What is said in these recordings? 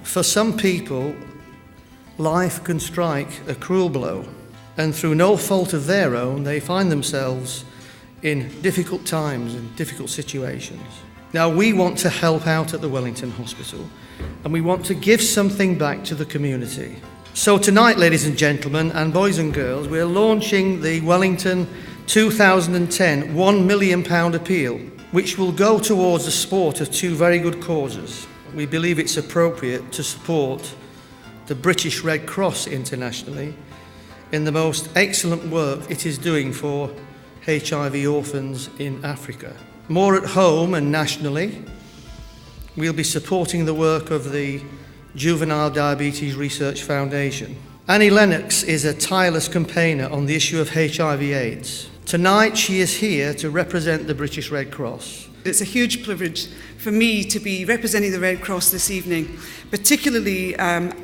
For some people, life can strike a cruel blow, and through no fault of their own, they find themselves in difficult times and difficult situations. Now, we want to help out at the Wellington Hospital, and we want to give something back to the community. So tonight, ladies and gentlemen, and boys and girls, we're launching the Wellington 2010 £1 million appeal, which will go towards the support of two very good causes. We believe it's appropriate to support the British Red Cross internationally in the most excellent work it is doing for HIV orphans in Africa. More at home and nationally, we'll be supporting the work of the Juvenile Diabetes Research Foundation. Lennox is a tireless campaigner on the issue of HIV/AIDS. Tonight she is here to represent the British Red Cross. It's a huge privilege for me to be representing the Red Cross this evening, particularly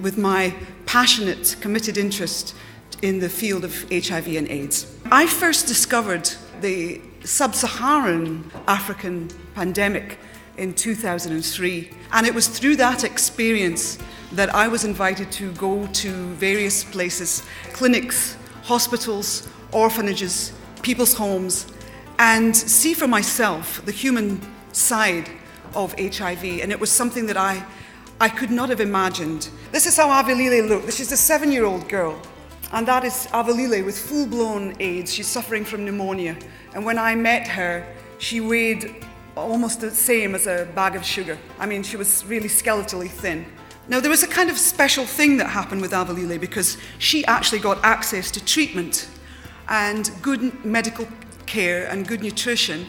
with my passionate, committed interest in the field of HIV and AIDS. I first discovered the sub-Saharan African pandemic in 2003, and it was through that experience that I was invited to go to various places, clinics, hospitals, orphanages, people's homes, and see for myself the human side of HIV, and it was something that I could not have imagined. This is how Avalile looked. She's a 7-year-old girl, and that is Avalile with full-blown AIDS. She's suffering from pneumonia, and when I met her, she weighed almost the same as a bag of sugar. I mean, she was really skeletally thin. Now, there was a kind of special thing that happened with Avalile because she actually got access to treatment and good medical care and good nutrition.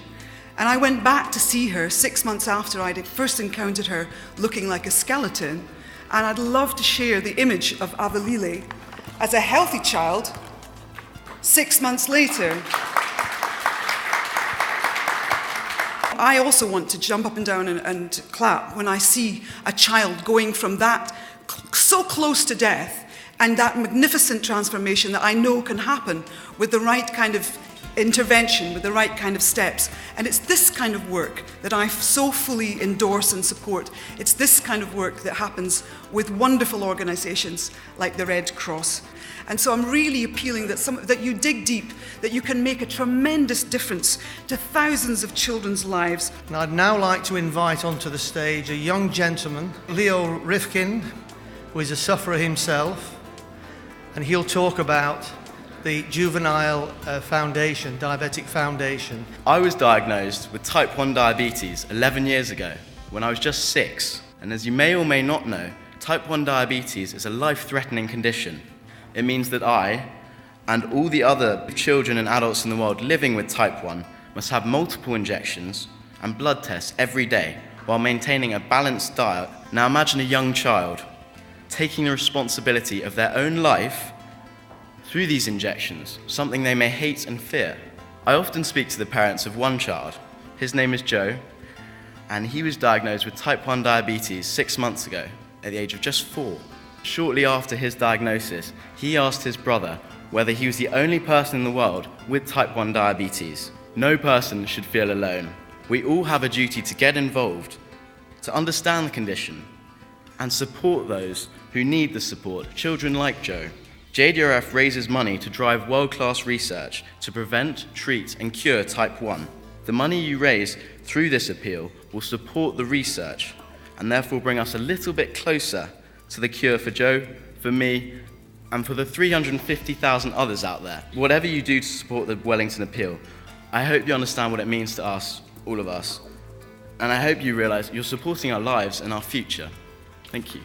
And I went back to see her 6 months after I'd first encountered her looking like a skeleton. And I'd love to share the image of Avalile as a healthy child 6 months later. I also want to jump up and down and clap when I see a child going from that so close to death and that magnificent transformation that I know can happen with the right kind of intervention, with the right kind of steps. And it's this kind of work that I so fully endorse and support. It's this kind of work that happens with wonderful organizations like the Red Cross. And so I'm really appealing that you dig deep, that you can make a tremendous difference to thousands of children's lives. And I'd now like to invite onto the stage a young gentleman, Leo Rifkin, who is a sufferer himself, and he'll talk about the Juvenile Diabetic Foundation. I was diagnosed with type 1 diabetes 11 years ago when I was just 6. And as you may or may not know, type 1 diabetes is a life-threatening condition. It means that I, and all the other children and adults in the world living with type 1, must have multiple injections and blood tests every day while maintaining a balanced diet. Now imagine a young child taking the responsibility of their own life through these injections, something they may hate and fear. I often speak to the parents of one child. His name is Joe, and he was diagnosed with type 1 diabetes 6 months ago at the age of just 4. Shortly after his diagnosis, he asked his brother whether he was the only person in the world with type 1 diabetes. No person should feel alone. We all have a duty to get involved, to understand the condition, and support those who need the support, children like Joe. JDRF raises money to drive world-class research to prevent, treat, and cure type 1. The money you raise through this appeal will support the research and therefore bring us a little bit closer to the cure for Joe, for me, and for the 350,000 others out there. Whatever you do to support the Wellington appeal, I hope you understand what it means to us, all of us, and I hope you realise you're supporting our lives and our future. Thank you.